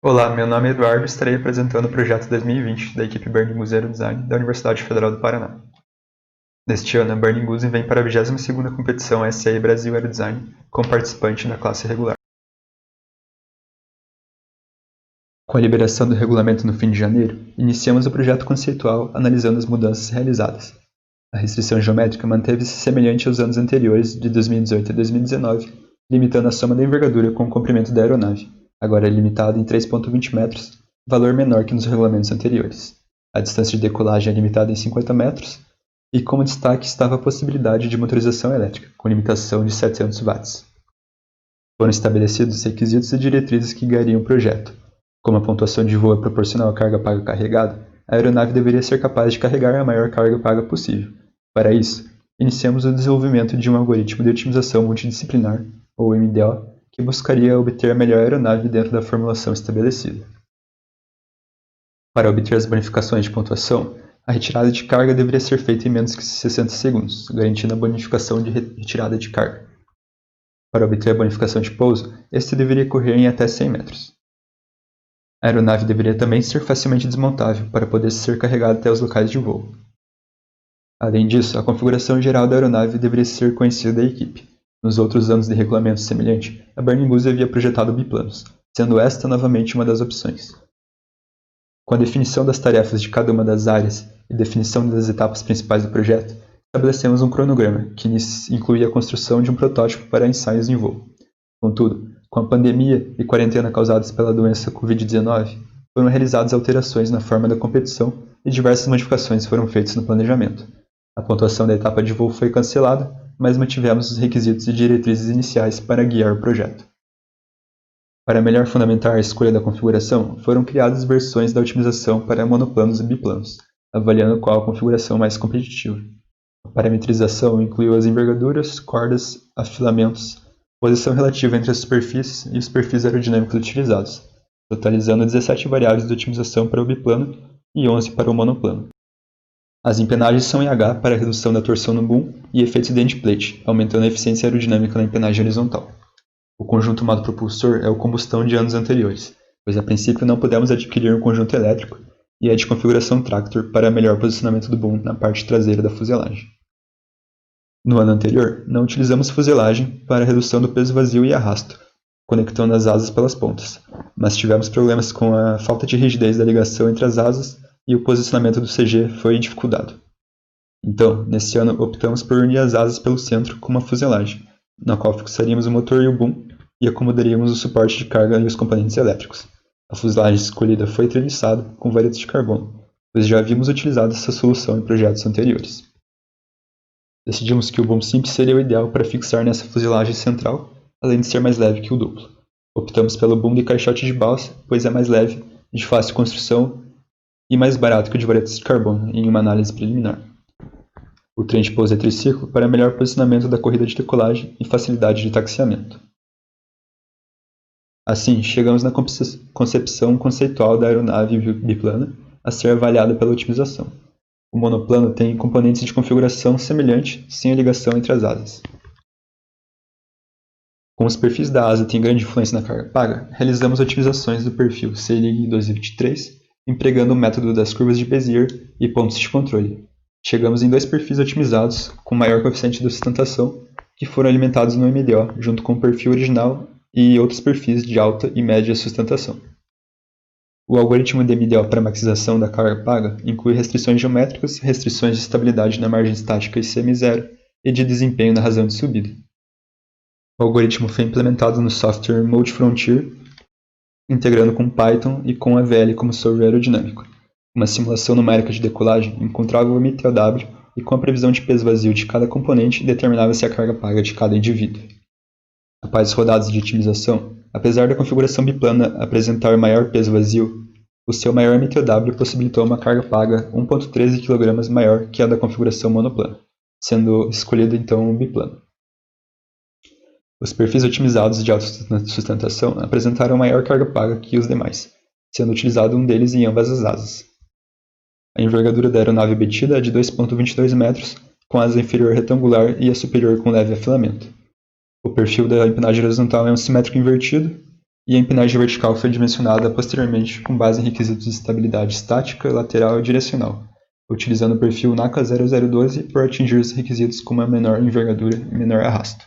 Olá, meu nome é Eduardo e estarei apresentando o projeto 2020 da equipe Burning Goose Aerodesign da Universidade Federal do Paraná. Neste ano, a Burning Goose vem para a 22ª competição SAE Brasil Aerodesign como participante na classe regular. Com a liberação do regulamento no fim de janeiro, iniciamos o projeto conceitual analisando as mudanças realizadas. A restrição geométrica manteve-se semelhante aos anos anteriores, de 2018 a 2019, limitando a soma da envergadura com o comprimento da aeronave, agora limitado em 3,20 metros, valor menor que nos regulamentos anteriores. A distância de decolagem é limitada em 50 metros, e como destaque estava a possibilidade de motorização elétrica, com limitação de 700 watts. Foram estabelecidos os requisitos e diretrizes que guiariam o projeto. Como a pontuação de voo é proporcional à carga paga carregada, a aeronave deveria ser capaz de carregar a maior carga paga possível. Para isso, iniciamos o desenvolvimento de um algoritmo de otimização multidisciplinar, ou MDO, que buscaria obter a melhor aeronave dentro da formulação estabelecida. Para obter as bonificações de pontuação, a retirada de carga deveria ser feita em menos que 60 segundos, garantindo a bonificação de retirada de carga. Para obter a bonificação de pouso, este deveria ocorrer em até 100 metros. A aeronave deveria também ser facilmente desmontável para poder ser carregada até os locais de voo. Além disso, a configuração geral da aeronave deveria ser conhecida da equipe. Nos outros anos de regulamento semelhante, a Burning Goose havia projetado biplanos, sendo esta novamente uma das opções. Com a definição das tarefas de cada uma das áreas e definição das etapas principais do projeto, estabelecemos um cronograma, que incluía a construção de um protótipo para ensaios em voo. Contudo, com a pandemia e quarentena causadas pela doença Covid-19, foram realizadas alterações na forma da competição e diversas modificações foram feitas no planejamento. A pontuação da etapa de voo foi cancelada, mas mantivemos os requisitos e diretrizes iniciais para guiar o projeto. Para melhor fundamentar a escolha da configuração, foram criadas versões da otimização para monoplanos e biplanos, avaliando qual a configuração mais competitiva. A parametrização incluiu as envergaduras, cordas, afilamentos, posição relativa entre as superfícies e os perfis aerodinâmicos utilizados, totalizando 17 variáveis de otimização para o biplano e 11 para o monoplano. As empenagens são em H para a redução da torção no boom e efeitos de endplate, aumentando a eficiência aerodinâmica na empenagem horizontal. O conjunto modo-propulsor é o combustão de anos anteriores, pois a princípio não pudemos adquirir um conjunto elétrico, e é de configuração Tractor para melhor posicionamento do boom na parte traseira da fuselagem. No ano anterior, não utilizamos fuselagem para redução do peso vazio e arrasto, conectando as asas pelas pontas, mas tivemos problemas com a falta de rigidez da ligação entre as asas e o posicionamento do CG foi dificultado. Então, nesse ano, optamos por unir as asas pelo centro com uma fuselagem, na qual fixaríamos o motor e o boom e acomodaríamos o suporte de carga e os componentes elétricos. A fuselagem escolhida foi treliçada com varetas de carbono, pois já havíamos utilizado essa solução em projetos anteriores. Decidimos que o boom simples seria o ideal para fixar nessa fuselagem central, além de ser mais leve que o duplo. Optamos pelo boom de caixote de balsa, pois é mais leve, de fácil construção e mais barato que o de varetas de carbono em uma análise preliminar. O trem de pouso é triciclo para melhor posicionamento da corrida de decolagem e facilidade de taxiamento. Assim, chegamos na concepção conceitual da aeronave biplana a ser avaliada pela otimização. O monoplano tem componentes de configuração semelhante, sem a ligação entre as asas. Como os perfis da asa têm grande influência na carga paga, realizamos otimizações do perfil Selig 1223, empregando o método das curvas de Bézier e pontos de controle. Chegamos em dois perfis otimizados, com maior coeficiente de sustentação, que foram alimentados no MDO, junto com o perfil original e outros perfis de alta e média sustentação. O algoritmo de MDO para maximização da carga paga inclui restrições geométricas, restrições de estabilidade na margem estática e semi-zero e de desempenho na razão de subida. O algoritmo foi implementado no software Multi-Frontier, integrando com Python e com AVL como software aerodinâmico. Uma simulação numérica de decolagem encontrava o MTOW e, com a previsão de peso vazio de cada componente, determinava-se a carga paga de cada indivíduo. Após as rodadas de otimização, apesar da configuração biplana apresentar maior peso vazio, o seu maior MTOW possibilitou uma carga paga 1,13 kg maior que a da configuração monoplana, sendo escolhido então o biplano. Os perfis otimizados de alta sustentação apresentaram maior carga paga que os demais, sendo utilizado um deles em ambas as asas. A envergadura da aeronave obtida é de 2,22 metros, com a asa inferior retangular e a superior com leve afilamento. O perfil da empenagem horizontal é um simétrico invertido e a empennagem vertical foi dimensionada posteriormente com base em requisitos de estabilidade estática, lateral e direcional, utilizando o perfil NACA 0012 por atingir os requisitos com uma menor envergadura e menor arrasto.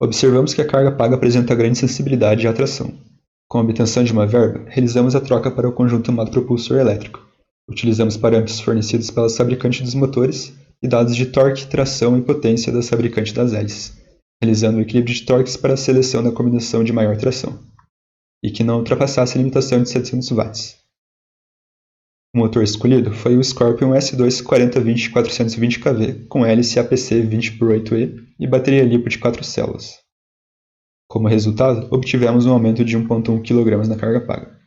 Observamos que a carga paga apresenta grande sensibilidade à tração. Com a obtenção de uma verba, realizamos a troca para o conjunto moto-propulsor elétrico. Utilizamos parâmetros fornecidos pelas fabricantes dos motores e dados de torque, tração e potência das fabricantes das hélices, realizando o equilíbrio de torques para a seleção da combinação de maior tração, e que não ultrapassasse a limitação de 700 watts. O motor escolhido foi o Scorpion S2 4020 420 kV com hélice APC 20x8E e bateria LiPo de 4 células. Como resultado, obtivemos um aumento de 1,1 kg na carga paga.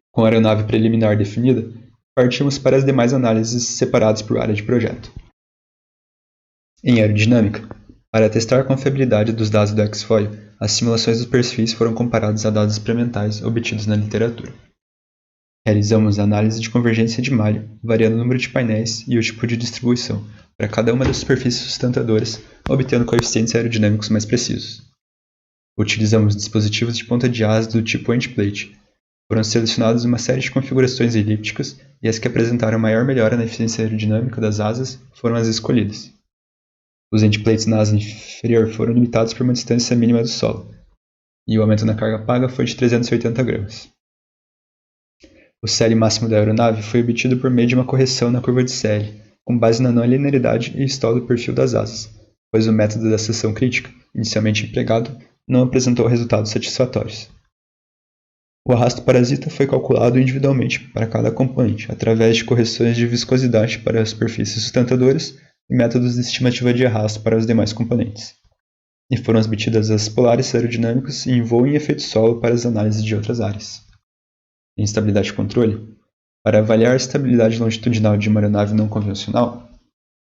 Com a aeronave preliminar definida, partimos para as demais análises separadas por área de projeto. Em aerodinâmica, para testar a confiabilidade dos dados do X-Foil, as simulações dos perfis foram comparadas a dados experimentais obtidos na literatura. Realizamos a análise de convergência de malha, variando o número de painéis e o tipo de distribuição para cada uma das superfícies sustentadoras, obtendo coeficientes aerodinâmicos mais precisos. Utilizamos dispositivos de ponta de asa do tipo endplate. Foram selecionadas uma série de configurações elípticas e as que apresentaram maior melhora na eficiência aerodinâmica das asas foram as escolhidas. Os endplates na asa inferior foram limitados por uma distância mínima do solo, e o aumento na carga paga foi de 380 gramas. O CL máximo da aeronave foi obtido por meio de uma correção na curva de CL, com base na não-linearidade e stall do perfil das asas, pois o método da seção crítica, inicialmente empregado, não apresentou resultados satisfatórios. O arrasto parasita foi calculado individualmente para cada componente, através de correções de viscosidade para as superfícies sustentadoras e métodos de estimativa de arrasto para os demais componentes. E foram obtidas as polares aerodinâmicos em voo e efeito solo para as análises de outras áreas. Em estabilidade de controle, para avaliar a estabilidade longitudinal de uma aeronave não convencional,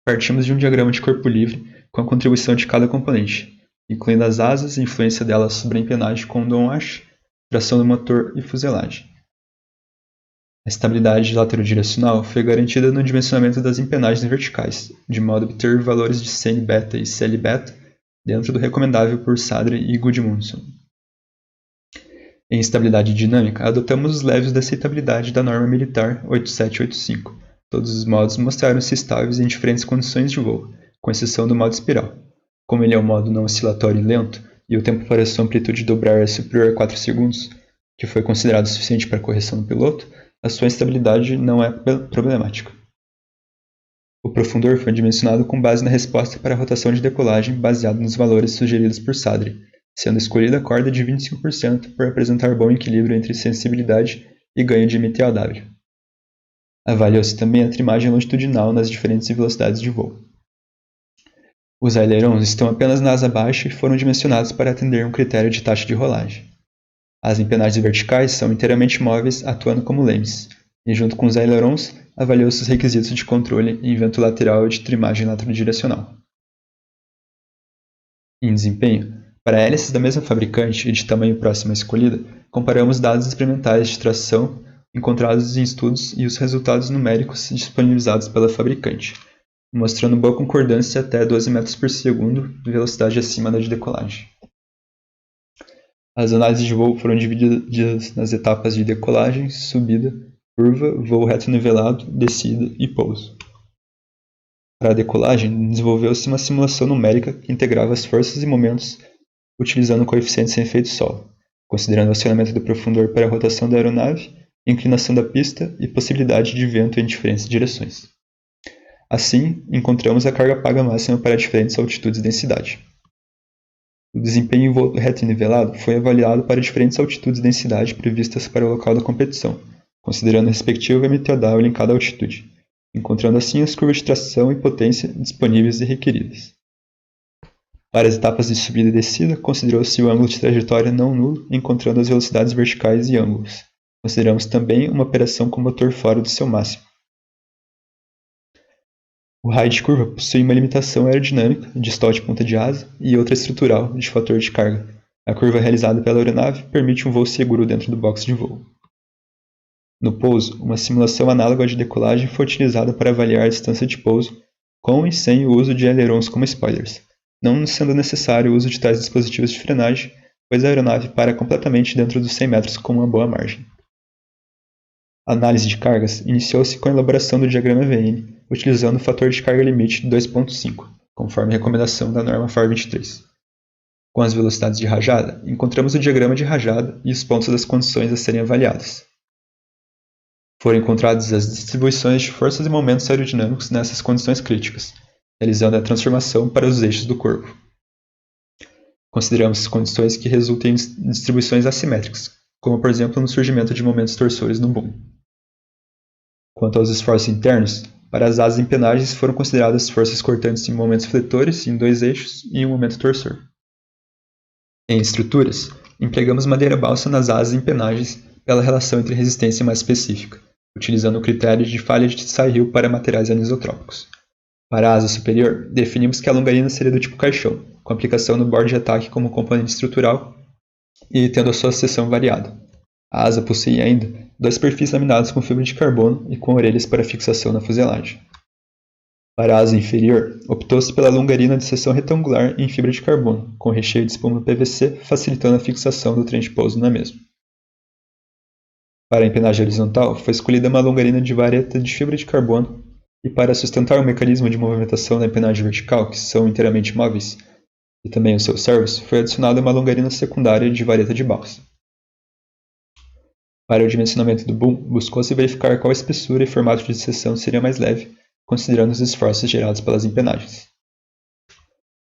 partimos de um diagrama de corpo livre com a contribuição de cada componente, incluindo as asas e influência delas sobre a empenagem com downwash, tração do motor e fuselagem. A estabilidade laterodirecional foi garantida no dimensionamento das empenagens verticais, de modo a obter valores de CN-beta e CL-beta dentro do recomendável por Sadri e Gudmundsson. Em estabilidade dinâmica, adotamos os leves da aceitabilidade da norma militar 8785. Todos os modos mostraram-se estáveis em diferentes condições de voo, com exceção do modo espiral. Como ele é um modo não oscilatório e lento, e o tempo para sua amplitude dobrar é superior a 4 segundos, que foi considerado suficiente para a correção do piloto, a sua instabilidade não é problemática. O profundor foi dimensionado com base na resposta para a rotação de decolagem baseado nos valores sugeridos por Sadri, sendo escolhida a corda de 25% por apresentar bom equilíbrio entre sensibilidade e ganho de MTOW. Avaliou-se também a trimagem longitudinal nas diferentes velocidades de voo. Os ailerons estão apenas na asa baixa e foram dimensionados para atender um critério de taxa de rolagem. As empenagens verticais são inteiramente móveis, atuando como lemes, e junto com os ailerons, avaliou-se os requisitos de controle em vento lateral e de trimagem laterodirecional. Em desempenho, para hélices da mesma fabricante e de tamanho próximo à escolhida, comparamos dados experimentais de tração encontrados em estudos e os resultados numéricos disponibilizados pela fabricante, mostrando boa concordância até 12 metros por segundo, velocidade acima da de decolagem. As análises de voo foram divididas nas etapas de decolagem, subida, curva, voo reto nivelado, descida e pouso. Para a decolagem, desenvolveu-se uma simulação numérica que integrava as forças e momentos utilizando coeficientes sem efeito solo, considerando o acionamento do profundor para a rotação da aeronave, inclinação da pista e possibilidade de vento em diferentes direções. Assim, encontramos a carga paga máxima para diferentes altitudes e densidade. O desempenho em voo reto e nivelado foi avaliado para diferentes altitudes e densidade previstas para o local da competição, considerando o respectivo MTOW em cada altitude, encontrando assim as curvas de tração e potência disponíveis e requeridas. Para as etapas de subida e descida, considerou-se o ângulo de trajetória não nulo, encontrando as velocidades verticais e ângulos. Consideramos também uma operação com motor fora do seu máximo. O raio de curva possui uma limitação aerodinâmica, de stall de ponta de asa, e outra estrutural, de fator de carga. A curva realizada pela aeronave permite um voo seguro dentro do box de voo. No pouso, uma simulação análoga à de decolagem foi utilizada para avaliar a distância de pouso, com e sem o uso de ailerons como spoilers, não sendo necessário o uso de tais dispositivos de frenagem, pois a aeronave para completamente dentro dos 100 metros com uma boa margem. A análise de cargas iniciou-se com a elaboração do diagrama VN, utilizando o fator de carga limite 2.5, conforme a recomendação da norma FAR 23. Com as velocidades de rajada, encontramos o diagrama de rajada e os pontos das condições a serem avaliadas. Foram encontradas as distribuições de forças e momentos aerodinâmicos nessas condições críticas, realizando a transformação para os eixos do corpo. Consideramos condições que resultem em distribuições assimétricas, como por exemplo no surgimento de momentos torsores no boom. Quanto aos esforços internos, para as asas empenagens foram consideradas forças cortantes em momentos fletores em 2 eixos e em um momento torsor. Em estruturas, empregamos madeira balsa nas asas empenagens pela relação entre resistência mais específica, utilizando o critério de falha de Tsai-Hill para materiais anisotrópicos. Para a asa superior, definimos que a longarina seria do tipo caixão, com aplicação no borde de ataque como componente estrutural e tendo a sua seção variada. A asa possuía ainda 2 perfis laminados com fibra de carbono e com orelhas para fixação na fuselagem. Para a asa inferior, optou-se pela longarina de seção retangular em fibra de carbono, com recheio de espuma PVC, facilitando a fixação do trem de pouso na mesma. Para a empenagem horizontal, foi escolhida uma longarina de vareta de fibra de carbono, e para sustentar o mecanismo de movimentação da empenagem vertical, que são inteiramente móveis, e também os seus servos, foi adicionada uma longarina secundária de vareta de balsa. Para o dimensionamento do boom, buscou-se verificar qual espessura e formato de seção seria mais leve, considerando os esforços gerados pelas empenagens.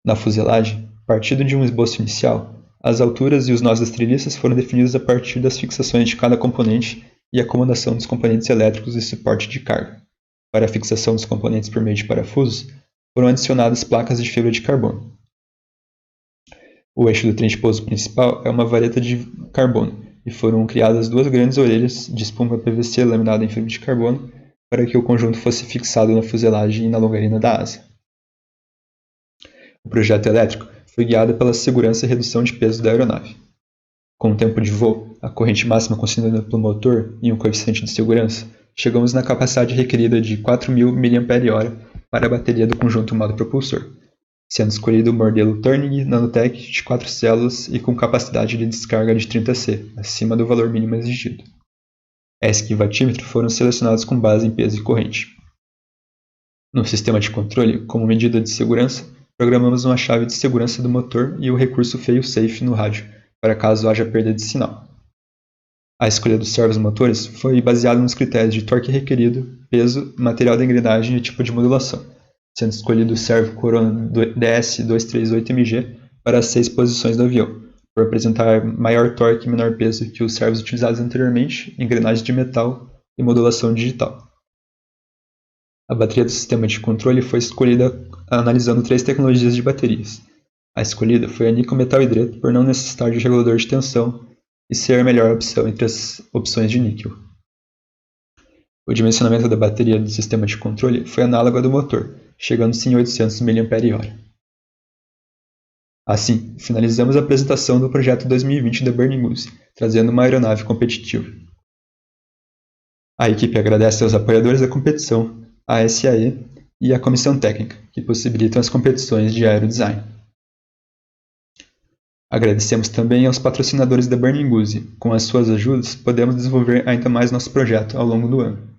Na fuselagem, partindo de um esboço inicial, as alturas e os nós das treliças foram definidos a partir das fixações de cada componente e acomodação dos componentes elétricos e suporte de carga. Para a fixação dos componentes por meio de parafusos, foram adicionadas placas de fibra de carbono. O eixo do trem de pouso principal é uma vareta de carbono, e foram criadas 2 grandes orelhas de espuma PVC laminada em fibra de carbono para que o conjunto fosse fixado na fuselagem e na longarina da asa. O projeto elétrico foi guiado pela segurança e redução de peso da aeronave. Com o tempo de voo, a corrente máxima concedida pelo motor e um coeficiente de segurança, chegamos na capacidade requerida de 4.000 mAh para a bateria do conjunto modo-propulsor, sendo escolhido o modelo Turning Nanotech de 4 células e com capacidade de descarga de 30 C, acima do valor mínimo exigido. ESC e vatímetro foram selecionados com base em peso e corrente. No sistema de controle, como medida de segurança, programamos uma chave de segurança do motor e o recurso fail-safe no rádio, para caso haja perda de sinal. A escolha dos servos motores foi baseada nos critérios de torque requerido, peso, material da engrenagem e tipo de modulação, sendo escolhido o servo Corona DS238MG para as 6 posições do avião, por apresentar maior torque e menor peso que os servos utilizados anteriormente, engrenagem de metal e modulação digital. A bateria do sistema de controle foi escolhida analisando 3 tecnologias de baterias. A escolhida foi a níquel metal hidreto por não necessitar de regulador de tensão e ser a melhor opção entre as opções de níquel. O dimensionamento da bateria do sistema de controle foi análogo ao do motor, chegando-se em 800 mAh. Assim, finalizamos a apresentação do projeto 2020 da Burning Goose, trazendo uma aeronave competitiva. A equipe agradece aos apoiadores da competição, a SAE e a Comissão Técnica, que possibilitam as competições de aerodesign. Agradecemos também aos patrocinadores da Burning Goose. Com as suas ajudas, podemos desenvolver ainda mais nosso projeto ao longo do ano.